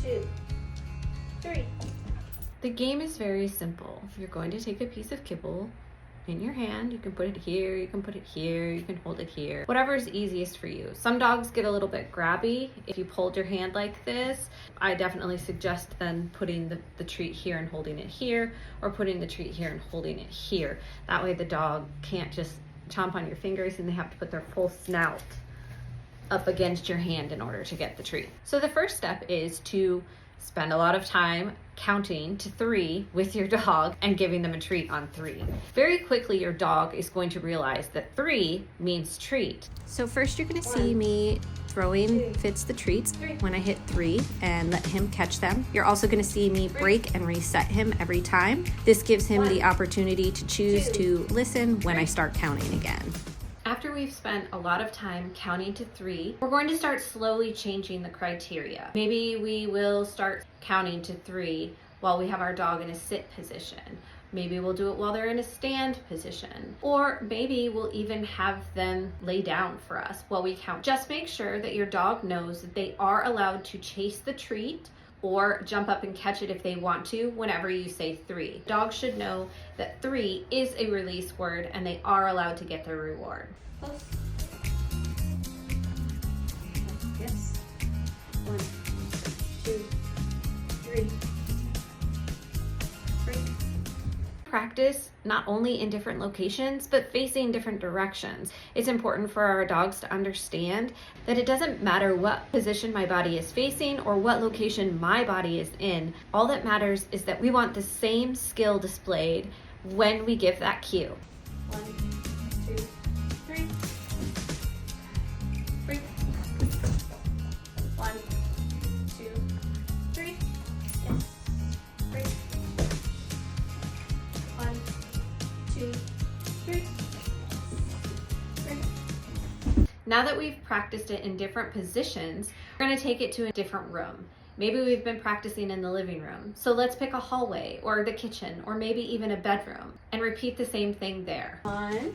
2, 3. The game is very simple. You're going to take a piece of kibble in your hand. You can put it here, you can put it here, you can hold it here. Whatever is easiest for you. Some dogs get a little bit grabby. If you hold your hand like this, I definitely suggest then putting the treat here and holding it here, or putting the treat here and holding it here. That way the dog can't just chomp on your fingers and they have to put their full snout up against your hand in order to get the treat. So the first step is to spend a lot of time counting to 3 with your dog and giving them a treat on 3. Very quickly, your dog is going to realize that 3 means treat. So first you're gonna see me throwing Fitz the treats when I hit 3 and let him catch them. You're also gonna see me break and reset him every time. This gives him the opportunity to choose to listen when I start counting again. After we've spent a lot of time counting to 3, we're going to start slowly changing the criteria. Maybe we will start counting to 3 while we have our dog in a sit position. Maybe we'll do it while they're in a stand position. Or maybe we'll even have them lay down for us while we count. Just make sure that your dog knows that they are allowed to chase the treat or jump up and catch it if they want to whenever you say 3. Dogs should know that 3 is a release word and they are allowed to get their reward. Close. Yes. 1, 2, 3. Practice not only in different locations, but facing different directions. It's important for our dogs to understand that it doesn't matter what position my body is facing or what location my body is in. All that matters is that we want the same skill displayed when we give that cue. 1, 2, 3. Break. 1, 2, 3. Yes. Break. 1, 2, 3. Break. Now that we've practiced it in different positions, we're going to take it to a different room. Maybe we've been practicing in the living room, so let's pick a hallway or the kitchen or maybe even a bedroom and repeat the same thing there. 1,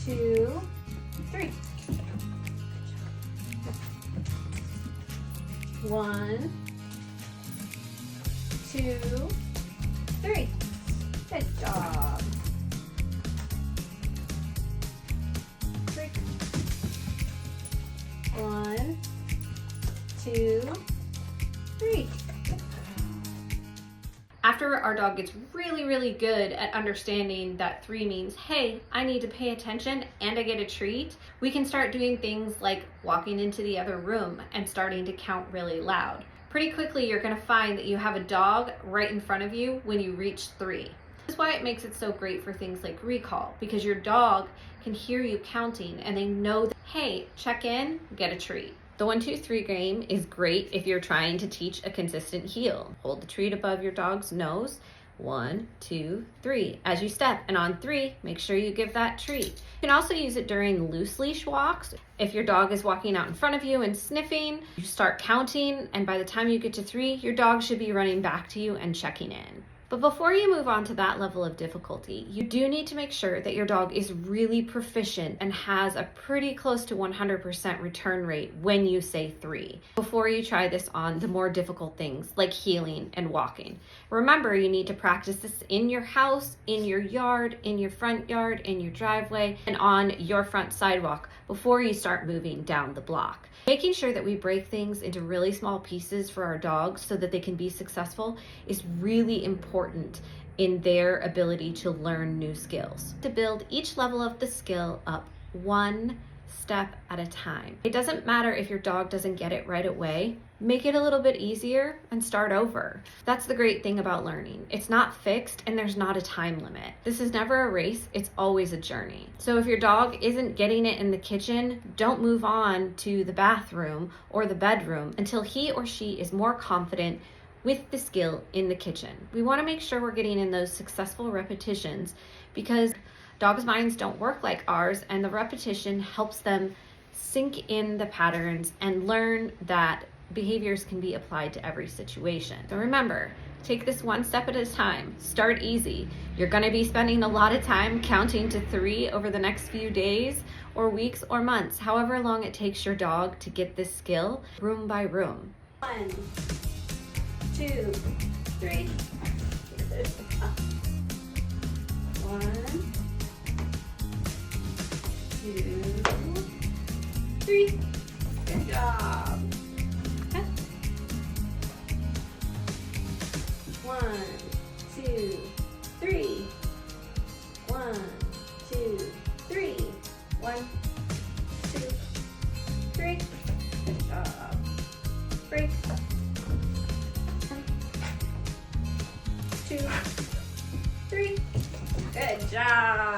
2, 3. 1, 2, 3. Good job. Break. 1, 2, 3. After our dog gets really good at understanding that 3 means, hey, I need to pay attention and I get a treat, we can start doing things like walking into the other room and starting to count really loud. Pretty quickly, you're gonna find that you have a dog right in front of you when you reach 3. This is why it makes it so great for things like recall, because your dog can hear you counting and they know that, hey, check in, get a treat. The 1, 2, 3 game is great if you're trying to teach a consistent heel. Hold the treat above your dog's nose. 1, 2, 3. As you step, and on 3, make sure you give that treat. You can also use it during loose leash walks. If your dog is walking out in front of you and sniffing, you start counting, and by the time you get to 3, your dog should be running back to you and checking in. But before you move on to that level of difficulty, you do need to make sure that your dog is really proficient and has a pretty close to 100% return rate when you say 3, before you try this on the more difficult things like heeling and walking. Remember, you need to practice this in your house, in your yard, in your front yard, in your driveway, and on your front sidewalk before you start moving down the block. Making sure that we break things into really small pieces for our dogs so that they can be successful is really important in their ability to learn new skills. To build each level of the skill up one step at a time. It doesn't matter if your dog doesn't get it right away. Make it a little bit easier and start over. That's the great thing about learning. It's not fixed and there's not a time limit. This is never a race, it's always a journey. So if your dog isn't getting it in the kitchen, don't move on to the bathroom or the bedroom until he or she is more confident with the skill in the kitchen. We want to make sure we're getting in those successful repetitions because dogs' minds don't work like ours, and the repetition helps them sink in the patterns and learn that behaviors can be applied to every situation. So remember, take this one step at a time. Start easy. You're going to be spending a lot of time counting to 3 over the next few days or weeks or months, however long it takes your dog to get this skill, room by room. 1, 2, 3. Good job. 1, 2, 3. Good job. Okay. 1, 2, 3. 1, 2, 3. 1, 2, 3. Good job. Break. 1, 2, 3. Good job.